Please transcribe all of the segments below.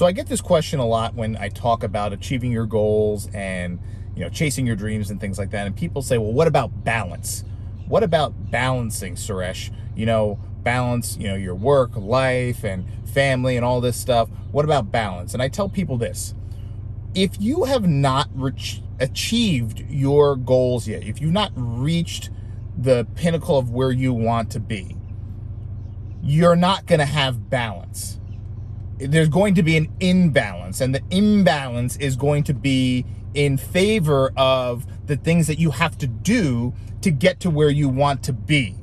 So I get this question a lot when I talk about achieving your goals and, chasing your dreams and things like that. And people say, well, what about balance? What about balancing, Suresh? Balance, your work, life, and family and all this stuff. What about balance? And I tell people this: if you have not achieved your goals yet, if you've not reached the pinnacle of where you want to be, you're not going to have balance. There's going to be an imbalance, and the imbalance is going to be in favor of the things that you have to do to get to where you want to be.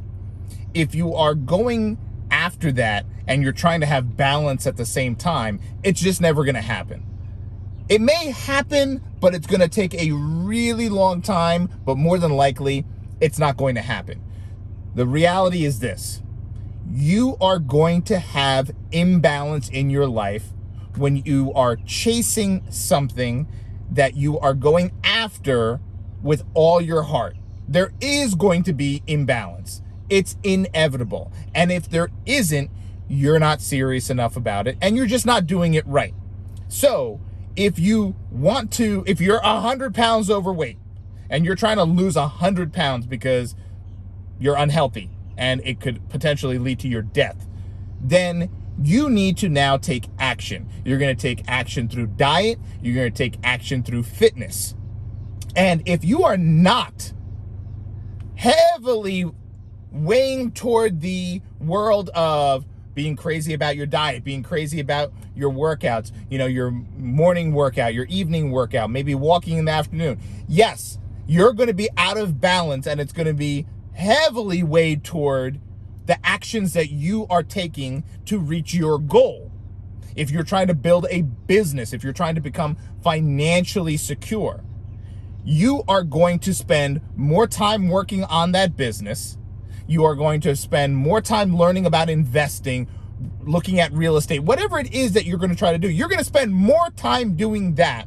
If you are going after that and you're trying to have balance at the same time, it's just never going to happen. It may happen, but it's going to take a really long time, but more than likely, it's not going to happen. The reality is this: you are going to have imbalance in your life when you are chasing something that you are going after with all your heart. There is going to be imbalance. It's inevitable. And if there isn't, you're not serious enough about it, and you're just not doing it right. So if you're 100 pounds overweight and you're trying to lose 100 pounds because you're unhealthy and it could potentially lead to your death, then you need to now take action. You're going to take action through diet. You're going to take action through fitness. And if you are not heavily weighing toward the world of being crazy about your diet, being crazy about your workouts, your morning workout, your evening workout, maybe walking in the afternoon, yes, you're going to be out of balance, and it's going to be heavily weighed toward the actions that you are taking to reach your goal. If you're trying to build a business, if you're trying to become financially secure, you are going to spend more time working on that business. You are going to spend more time learning about investing, looking at real estate, whatever it is that you're going to try to do. You're going to spend more time doing that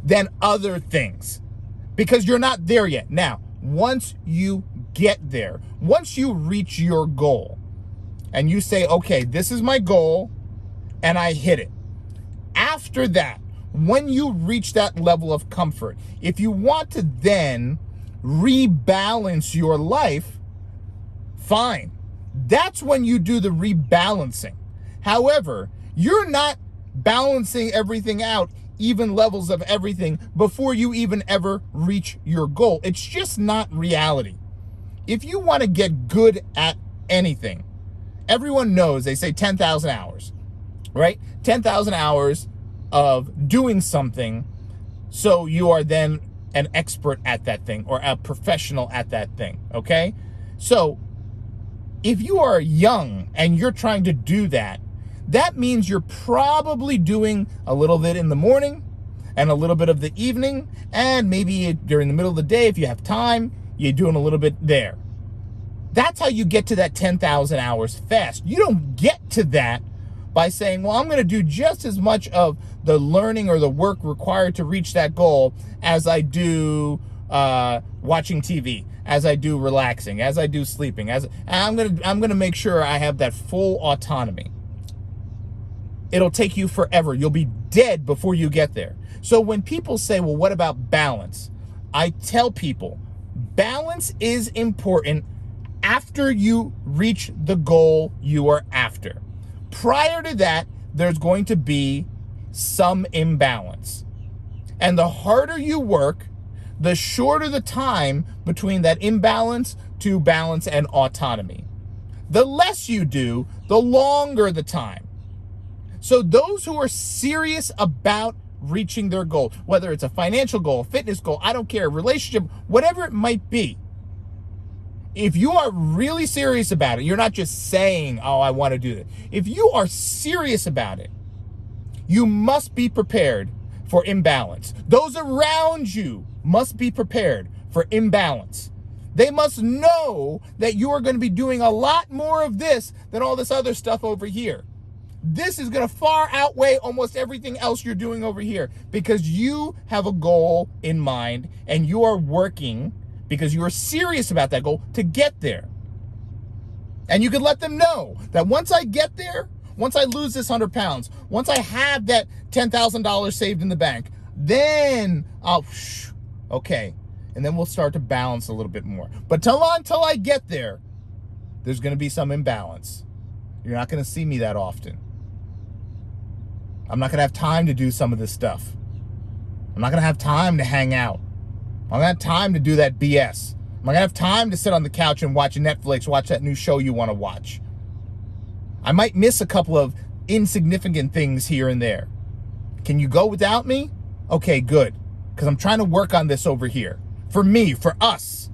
than other things because you're not there yet. Now, once you get there, once you reach your goal and you say, okay, this is my goal and I hit it. After that, when you reach that level of comfort, if you want to then rebalance your life, fine. That's when you do the rebalancing. However, you're not balancing everything out, even levels of everything, before you even ever reach your goal. It's just not reality. If you want to get good at anything, everyone knows, they say 10,000 hours, right? 10,000 hours of doing something, so you are then an expert at that thing or a professional at that thing, okay? So if you are young and you're trying to do that, that means you're probably doing a little bit in the morning and a little bit of the evening, and maybe during the middle of the day, if you have time, you're doing a little bit there. That's how you get to that 10,000 hours fast. You don't get to that by saying, well, I'm going to do just as much of the learning or the work required to reach that goal as I do watching TV, as I do relaxing, as I do sleeping. I'm going to make sure I have that full autonomy. It'll take you forever. You'll be dead before you get there. So when people say, well, what about balance? I tell people, balance is important after you reach the goal you are after. Prior to that, there's going to be some imbalance. And the harder you work, the shorter the time between that imbalance to balance and autonomy. The less you do, the longer the time. So those who are serious about reaching their goal, whether it's a financial goal, a fitness goal, I don't care, relationship, whatever it might be, if you are really serious about it, you're not just saying, oh, I want to do this. If you are serious about it, you must be prepared for imbalance. Those around you must be prepared for imbalance. They must know that you are going to be doing a lot more of this than all this other stuff over here. This is going to far outweigh almost everything else you're doing over here because you have a goal in mind and you are working because you are serious about that goal to get there. And you can let them know that once I get there, once I lose this 100 pounds, once I have that $10,000 saved in the bank, then okay. And then we'll start to balance a little bit more. But until I get there, there's going to be some imbalance. You're not going to see me that often. I'm not going to have time to do some of this stuff. I'm not going to have time to hang out. I'm not going to have time to do that BS. I'm not going to have time to sit on the couch and watch Netflix, watch that new show you want to watch. I might miss a couple of insignificant things here and there. Can you go without me? Okay, good. Because I'm trying to work on this over here. For me, for us.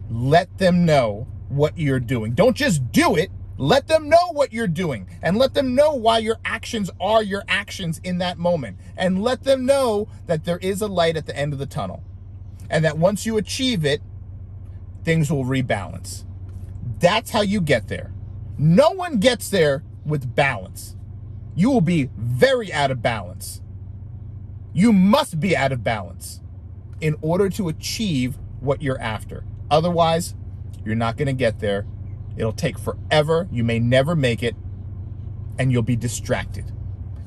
Let them know what you're doing. Don't just do it. Let them know what you're doing. And let them know why your actions are your actions in that moment. And let them know that there is a light at the end of the tunnel. And that once you achieve it, things will rebalance. That's how you get there. No one gets there with balance. You will be very out of balance. You must be out of balance in order to achieve what you're after. Otherwise, you're not going to get there. It'll take forever. You may never make it, and you'll be distracted.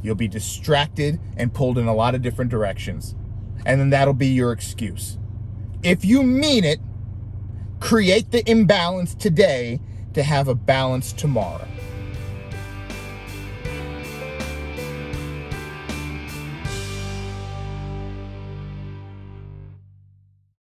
You'll be distracted and pulled in a lot of different directions. And then that'll be your excuse. If you mean it, create the imbalance today to have a balance tomorrow.